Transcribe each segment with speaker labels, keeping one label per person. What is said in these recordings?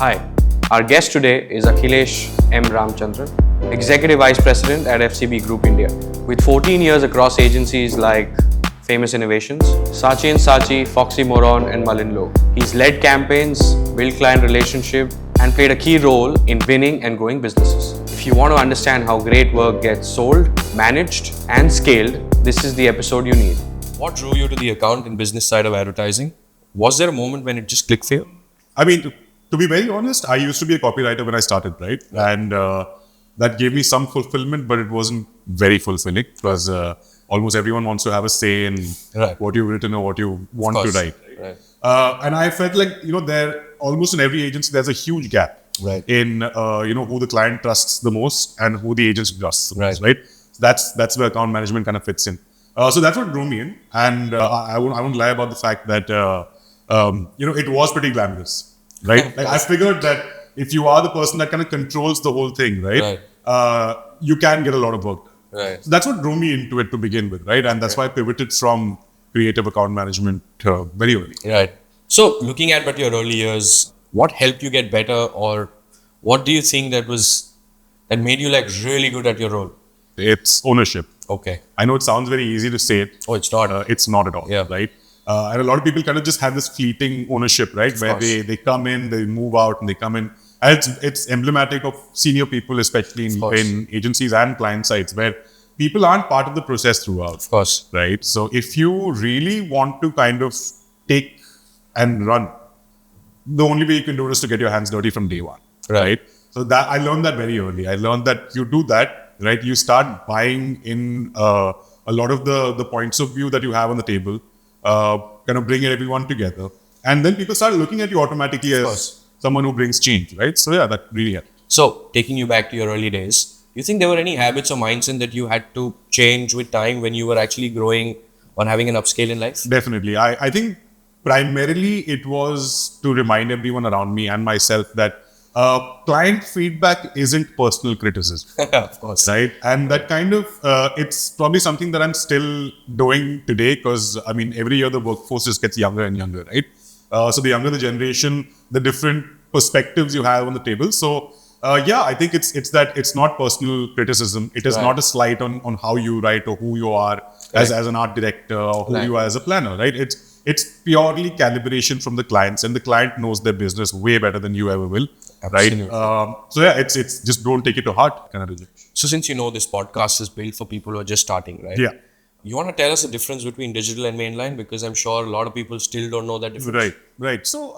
Speaker 1: Hi, our guest today is Akhilesh M Ramachandran, Executive Vice President at FCB Group India. With 14 years across agencies like Famous Innovations, Saatchi & Saatchi, Foxy Moron and Mullen Lowe. He's led campaigns, built client relationship and played a key role in winning and growing businesses. If you want to understand how great work gets sold, managed and scaled, this is the episode you need. What drew you to the account and business side of advertising? Was there a moment when it just clicked for you?
Speaker 2: I mean, to be very honest, I used to be a copywriter when I started, right? And that gave me some fulfillment, but it wasn't very fulfilling because almost everyone wants to have a say in what you've written or what you want to write.
Speaker 1: Right.
Speaker 2: And I felt like, there almost in every agency, there's a huge gap in, who the client trusts the most and who the agency trusts the most, right? That's where account management kind of fits in. So that's what drew me in. And I won't lie about the fact that, it was pretty glamorous. Right? Like I figured that if you are the person that kind of controls the whole thing, right? You can get a lot of work done.
Speaker 1: Right.
Speaker 2: So that's what drew me into it to begin with, right? And that's why I pivoted from creative account management very early.
Speaker 1: Right. So looking at your early years, what helped you get better, or what do you think that made you like really good at your role?
Speaker 2: It's ownership.
Speaker 1: Okay.
Speaker 2: I know it sounds very easy to say it.
Speaker 1: Oh, it's not.
Speaker 2: It's not at all.
Speaker 1: Yeah.
Speaker 2: Right. And a lot of people kind of just have this fleeting ownership, right? Where they come in, they move out, and they come in. And it's emblematic of senior people, especially in agencies and client sites, where people aren't part of the process throughout.
Speaker 1: Of course.
Speaker 2: Right? So if you really want to kind of take and run, the only way you can do it is to get your hands dirty from day one. Right? So that I learned that very early. I learned that you do that, right? You start buying in a lot of the points of view that you have on the table. Kind of bring everyone together, and then people start looking at you automatically as someone who brings change, right? So yeah, that really helped.
Speaker 1: So taking you back to your early days, do you think there were any habits or mindset that you had to change with time when you were actually growing or having an upscale in life?
Speaker 2: Definitely. I think primarily it was to remind everyone around me and myself that client feedback isn't personal criticism.
Speaker 1: Of course.
Speaker 2: Right? And that kind of, it's probably something that I'm still doing today because, I mean, every year the workforce just gets younger and younger, right? So the younger the generation, the different perspectives you have on the table. So, I think it's that it's not personal criticism. It is not a slight on how you write or who you are as an art director or who you are as a planner, right? It's purely calibration from the clients, and the client knows their business way better than you ever will.
Speaker 1: Absolutely.
Speaker 2: Right? It's just don't take it to heart kind of rejection.
Speaker 1: So since you know this podcast is built for people who are just starting, right?
Speaker 2: Yeah.
Speaker 1: You want to tell us the difference between digital and mainline? Because I'm sure a lot of people still don't know that difference.
Speaker 2: Right. So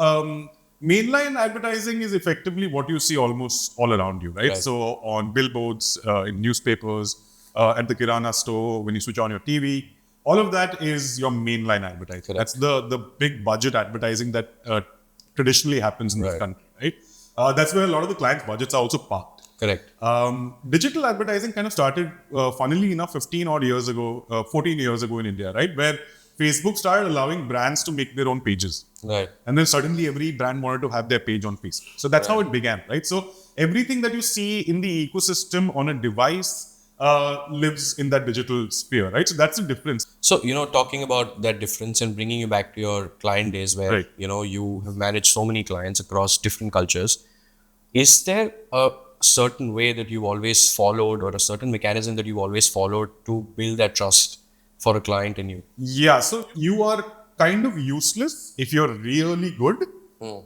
Speaker 2: mainline advertising is effectively what you see almost all around you, right? So on billboards, in newspapers, at the Kirana store, when you switch on your TV, all of that is your mainline advertising. Correct. That's the big budget advertising that traditionally happens in this country, right? That's where a lot of the clients' budgets are also parked.
Speaker 1: Correct.
Speaker 2: Digital advertising kind of started, funnily enough, 14 years ago in India, right? Where Facebook started allowing brands to make their own pages.
Speaker 1: Right.
Speaker 2: And then suddenly every brand wanted to have their page on Facebook. So that's how it began, right? So everything that you see in the ecosystem on a device lives in that digital sphere, right? So that's the difference.
Speaker 1: So, talking about that difference and bringing you back to your client days where, you have managed so many clients across different cultures. Is there a certain way that you've always followed or a certain mechanism that you've always followed to build that trust for a client in you?
Speaker 2: Yeah. So you are kind of useless if you're really good,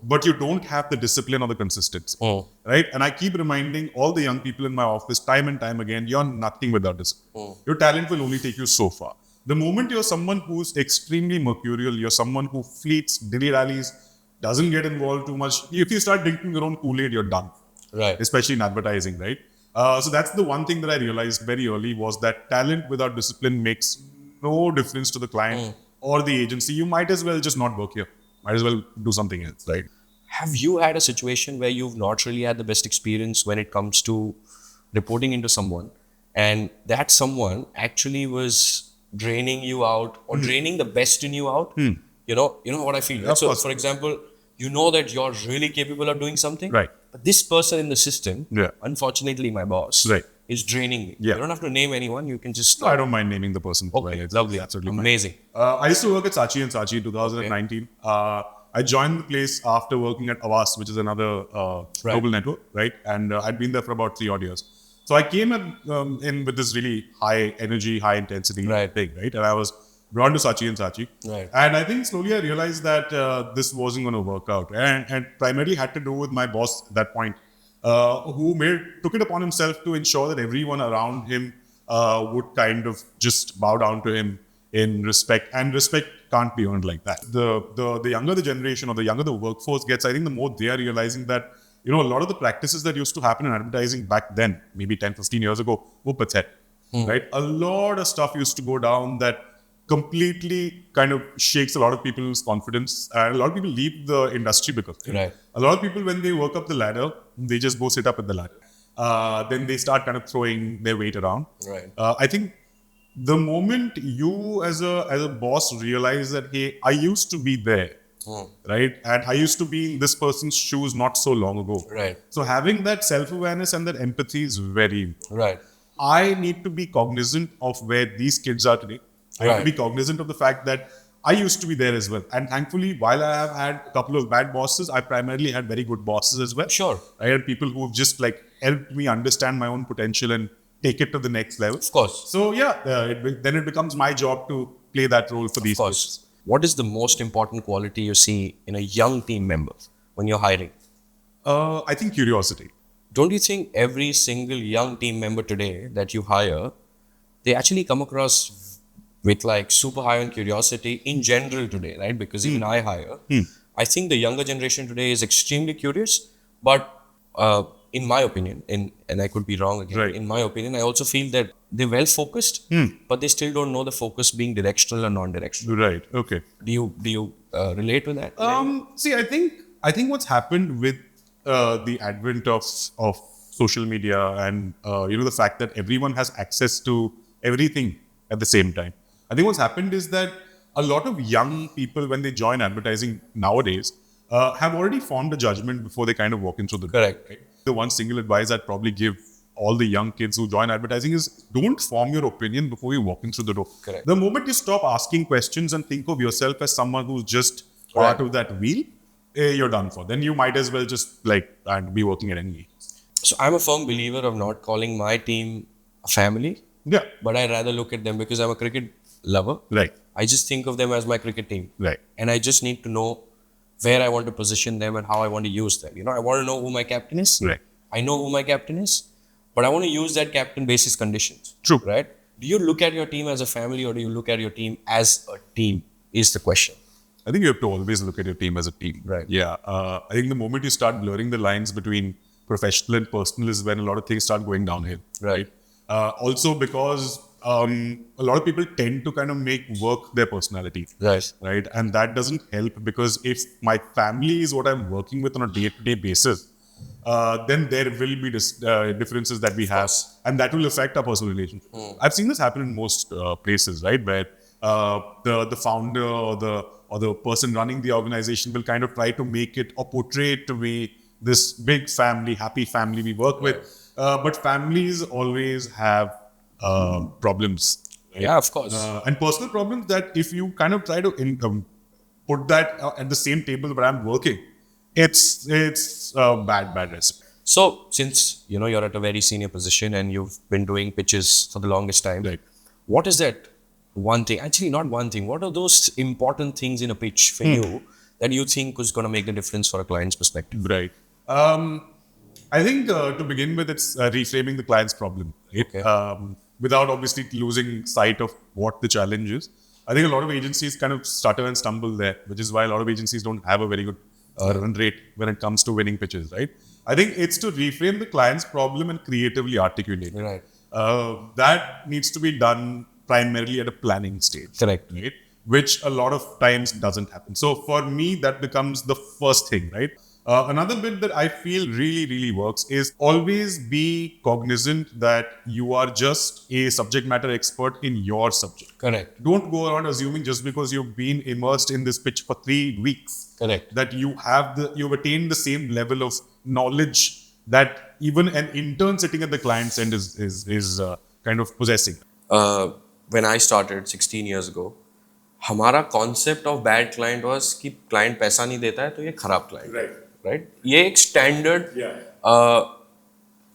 Speaker 2: but you don't have the discipline or the consistency, right? And I keep reminding all the young people in my office time and time again, you're nothing without discipline. Your talent will only take you so far. The moment you're someone who's extremely mercurial, you're someone who fleets, dilly-dallies, doesn't get involved too much. If you start drinking your own Kool-Aid, you're done.
Speaker 1: Right.
Speaker 2: Especially in advertising, right? So that's the one thing that I realized very early was that talent without discipline makes no difference to the client or the agency. You might as well just not work here. Might as well do something else, right?
Speaker 1: Have you had a situation where you've not really had the best experience when it comes to reporting into someone, and that someone actually was draining you out or draining the best in you out? You know what I feel? Right? So, for example, you know that you're really capable of doing something,
Speaker 2: right?
Speaker 1: But this person in the system, unfortunately, my boss, is draining me. You don't have to name anyone. You can just...
Speaker 2: No, I don't mind naming the person.
Speaker 1: Okay,
Speaker 2: it's
Speaker 1: lovely.
Speaker 2: Absolutely
Speaker 1: amazing.
Speaker 2: I used to work at Saatchi & Saatchi in 2019. I joined the place after working at Avas, which is another global network, right? And I'd been there for about 3 odd years. So I came in with this really high energy, high intensity thing, right? And I was drawn to Sachi and Sachi.
Speaker 1: Right.
Speaker 2: And I think slowly I realized that this wasn't going to work out. And primarily had to do with my boss at that point, who took it upon himself to ensure that everyone around him would kind of just bow down to him in respect. And respect can't be earned like that. The younger the generation or the younger the workforce gets, I think the more they are realizing that, a lot of the practices that used to happen in advertising back then, maybe 10, 15 years ago, were pathetic, right? A lot of stuff used to go down that completely kind of shakes a lot of people's confidence. And a lot of people leave the industry because of it.
Speaker 1: Right.
Speaker 2: A lot of people, when they work up the ladder, they just go sit up at the ladder. Then they start kind of throwing their weight around.
Speaker 1: Right.
Speaker 2: I think the moment you as a boss realize that, hey, I used to be there, right? And I used to be in this person's shoes not so long ago.
Speaker 1: Right.
Speaker 2: So having that self-awareness and that empathy is very important.
Speaker 1: Right.
Speaker 2: I need to be cognizant of where these kids are today. I need to be cognizant of the fact that I used to be there as well. And thankfully, while I have had a couple of bad bosses, I primarily had very good bosses as well.
Speaker 1: Sure.
Speaker 2: I had people who have just helped me understand my own potential and take it to the next level.
Speaker 1: Of course.
Speaker 2: So yeah, then it becomes my job to play that role for these kids.
Speaker 1: What is the most important quality you see in a young team member when you're hiring?
Speaker 2: I think curiosity.
Speaker 1: Don't you think every single young team member today that you hire, they actually come across with super high on curiosity in general today, right? Because even I hire, I think the younger generation today is extremely curious, but in my opinion, and I could be wrong again, in my opinion, I also feel that they're well focused, but they still don't know the focus being directional or non-directional.
Speaker 2: Right. Okay.
Speaker 1: Do you relate with that?
Speaker 2: See, I think what's happened with the advent of social media and the fact that everyone has access to everything at the same time. I think what's happened is that a lot of young people, when they join advertising nowadays, have already formed a judgment before they kind of walk into the door.
Speaker 1: Correct.
Speaker 2: Right? The one single advice I'd probably give all the young kids who join advertising is don't form your opinion before you walk in through the door.
Speaker 1: Correct.
Speaker 2: The moment you stop asking questions and think of yourself as someone who's just part of that wheel, you're done for. Then you might as well just and be working at any.
Speaker 1: So I'm a firm believer of not calling my team a family.
Speaker 2: Yeah.
Speaker 1: But I rather look at them because I'm a cricket lover.
Speaker 2: Right.
Speaker 1: I just think of them as my cricket team.
Speaker 2: Right.
Speaker 1: And I just need to know where I want to position them and how I want to use them. I want to know who my captain is.
Speaker 2: Right.
Speaker 1: I know who my captain is, but I want to use that captain basis conditions.
Speaker 2: True.
Speaker 1: Right? Do you look at your team as a family or do you look at your team as a team is the question.
Speaker 2: I think you have to always look at your team as a team.
Speaker 1: Right.
Speaker 2: Yeah. I think the moment you start blurring the lines between professional and personal is when a lot of things start going downhill.
Speaker 1: Right.
Speaker 2: Also because a lot of people tend to kind of make work their personality.
Speaker 1: Right.
Speaker 2: Right. And that doesn't help because if my family is what I'm working with on a day-to-day basis, then there will be differences that we have, and that will affect our personal relationship. I've seen this happen in most places, right, where the founder or the person running the organization will kind of try to make it or portray it to be this big family, happy family we work with. But families always have problems. Right?
Speaker 1: Yeah, of course.
Speaker 2: And personal problems that if you kind of try to put that at the same table where I'm working, it's a bad recipe.
Speaker 1: So since you're at a very senior position and you've been doing pitches for the longest time,
Speaker 2: Right.
Speaker 1: What is that one thing? Actually, not one thing. What are those important things in a pitch for you that you think is going to make the difference for a client's perspective?
Speaker 2: Right. I think to begin with, it's reframing the client's problem, right?
Speaker 1: Okay.
Speaker 2: Without obviously losing sight of what the challenge is. I think a lot of agencies kind of stutter and stumble there, which is why a lot of agencies don't have a very good run rate when it comes to winning pitches, right? I think it's to reframe the client's problem and creatively articulate it.
Speaker 1: Right.
Speaker 2: That needs to be done primarily at a planning stage.
Speaker 1: Correct.
Speaker 2: Right? Which a lot of times doesn't happen. So for me, that becomes the first thing, right? Another bit that I feel really, really works is always be cognizant that you are just a subject matter expert in your subject.
Speaker 1: Correct.
Speaker 2: Don't go around assuming just because you've been immersed in this pitch for 3 weeks
Speaker 1: Correct.
Speaker 2: that you've attained the same level of knowledge that even an intern sitting at the client's end is kind of possessing.
Speaker 1: When I started 16 years ago, हमारा concept of bad client was कि client पैसा नहीं देता है तो ये खराब client है,
Speaker 2: Right.
Speaker 1: राइट? ये एक स्टैंडर्ड
Speaker 2: Yeah.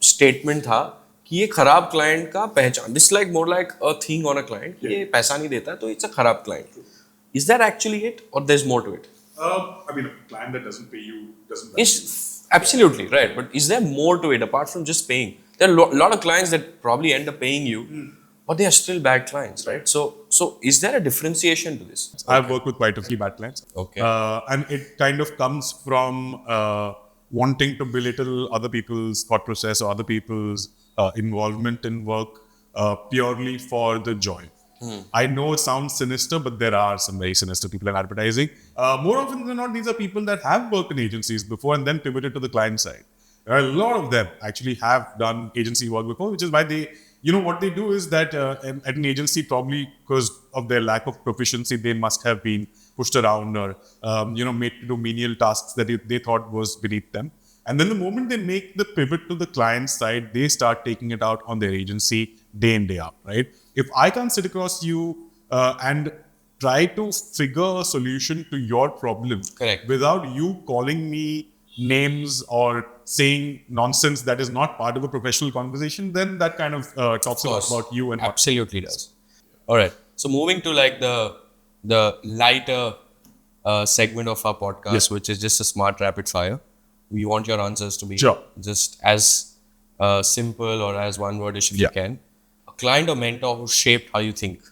Speaker 1: स्टेटमेंट था कि ये खराब क्लाइंट का पहचान, this like more like a thing on a client, ये पैसा नहीं देता तो इट्स अ खराब client. Is that actually it और there is more to it?
Speaker 2: I mean, a client that doesn't pay you doesn't.
Speaker 1: Is absolutely right, but is there more to it apart from just paying? There are a lot of clients that probably end up paying you, but they are still bad clients, right? So is there a differentiation to this?
Speaker 2: I've worked with quite a few bad clients.
Speaker 1: Okay.
Speaker 2: And it kind of comes from wanting to belittle other people's thought process or other people's involvement in work purely for the joy. I know it sounds sinister, but there are some very sinister people in advertising. More often than not, these are people that have worked in agencies before and then pivoted to the client side. A lot of them actually have done agency work before, which is why they, what they do is that at an agency, probably because of their lack of proficiency, they must have been pushed around or, made to do menial tasks that they thought was beneath them. And then the moment they make the pivot to the client side, they start taking it out on their agency day in, day out, right? If I can't sit across you and try to figure a solution to your problem,
Speaker 1: Correct,
Speaker 2: without you calling me names or saying nonsense that is not part of a professional conversation, then that kind of talks a lot about you and
Speaker 1: absolutely does. All right. So moving to like the lighter segment of our podcast,
Speaker 2: Yes.
Speaker 1: which is just a smart rapid fire. We want your answers to be
Speaker 2: Sure.
Speaker 1: just as simple or as one wordish if you
Speaker 2: Yeah.
Speaker 1: can. A client or mentor who shaped how you think.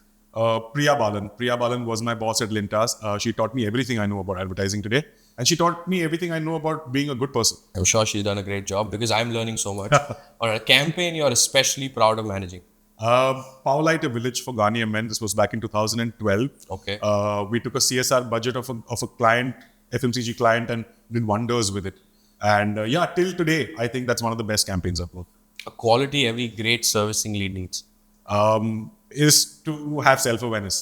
Speaker 2: Priya Balan. Priya Balan was my boss at Lintas. She taught me everything I know about advertising today. And she taught me everything I know about being a good person.
Speaker 1: I'm sure she's done a great job because I'm learning so much. Or a campaign you're especially proud of managing.
Speaker 2: Paulite a Village for Ghanaian Men. This was back in 2012.
Speaker 1: Okay.
Speaker 2: We took a CSR budget of a client, FMCG client, and did wonders with it. And till today, I think that's one of the best campaigns I've worked.
Speaker 1: A quality every great servicing lead needs.
Speaker 2: Is to have self-awareness.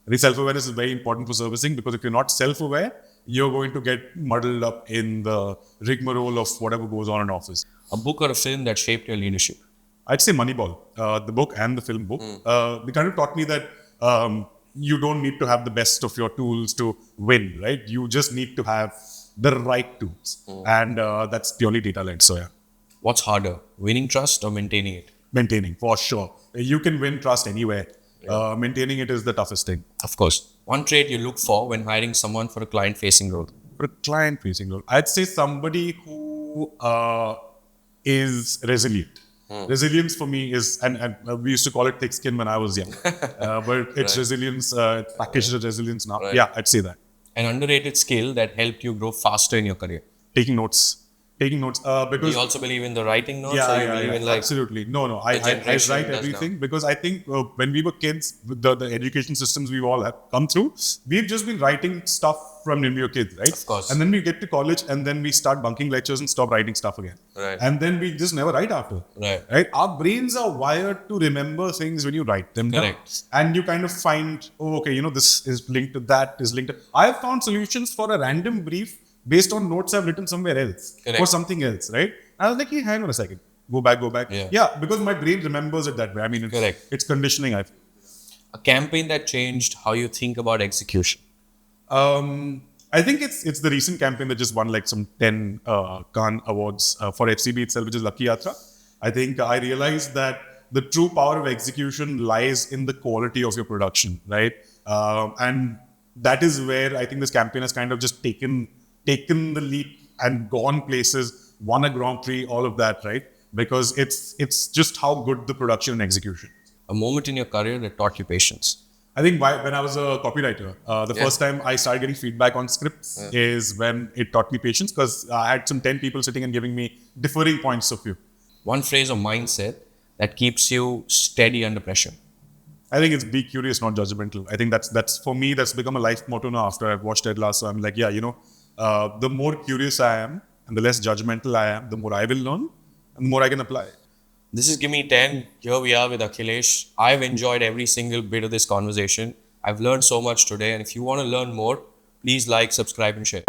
Speaker 2: The self-awareness is very important for servicing because if you're not self-aware, you're going to get muddled up in the rigmarole of whatever goes on in office.
Speaker 1: A book or a film that shaped your leadership.
Speaker 2: I'd say Moneyball, the book and the film book. They kind of taught me that you don't need to have the best of your tools to win, right? You just need to have the right tools. And that's purely data-led, so yeah.
Speaker 1: What's harder, winning trust or maintaining it?
Speaker 2: Maintaining, for sure. You can win trust anywhere. Maintaining it is the toughest thing.
Speaker 1: Of course. One trait you look for when hiring someone for a client-facing role.
Speaker 2: For a client-facing role, I'd say somebody who is resilient. Resilience for me is, and we used to call it thick skin when I was young, but it's resilience, packaged as resilience now.
Speaker 1: Right.
Speaker 2: Yeah, I'd say that.
Speaker 1: An underrated skill that helped you grow faster in your career.
Speaker 2: Taking notes. Because
Speaker 1: Do you also believe in the writing notes? Or you believe in like
Speaker 2: absolutely. No, I
Speaker 1: generation
Speaker 2: write
Speaker 1: does
Speaker 2: everything because I think when we were kids, with the education systems we've all have come through, we've just been writing stuff from when we were kids, right?
Speaker 1: Of course.
Speaker 2: And then we get to college and then we start bunking lectures and stop writing stuff again.
Speaker 1: Right.
Speaker 2: And then we just never write after.
Speaker 1: Right.
Speaker 2: Our brains are wired to remember things when you write them down.
Speaker 1: Correct.
Speaker 2: And you kind of find, oh, okay, this is linked to that, is linked to... I've found solutions for a random brief based on notes I've written somewhere else.
Speaker 1: Correct.
Speaker 2: For something else, right? I was like, hey, hang on a second. Go back.
Speaker 1: Yeah.
Speaker 2: Because my brain remembers it that way. I mean,
Speaker 1: Correct.
Speaker 2: It's conditioning, I feel.
Speaker 1: A campaign that changed how you think about execution.
Speaker 2: I think it's the recent campaign that just won like some 10 Cannes awards for FCB itself, which is Lucky Yatra. I think I realized that the true power of execution lies in the quality of your production, right? And that is where I think this campaign has kind of just taken the leap and gone places, won a Grand Prix, all of that, right? Because it's just how good the production and execution.
Speaker 1: A moment in your career that taught you patience.
Speaker 2: I think when I was a copywriter, the first time I started getting feedback on scripts is when it taught me patience because I had some 10 people sitting and giving me differing points of view.
Speaker 1: One phrase or mindset that keeps you steady under pressure.
Speaker 2: I think it's be curious, not judgmental. I think that's for me, that's become a life motto now after I've watched Ted Lasso. I'm like, the more curious I am and the less judgmental I am, the more I will learn and the more I can apply.
Speaker 1: This is GimmeTen. Here we are with Akhilesh. I've enjoyed every single bit of this conversation. I've learned so much today. And if you want to learn more, please like, subscribe and share.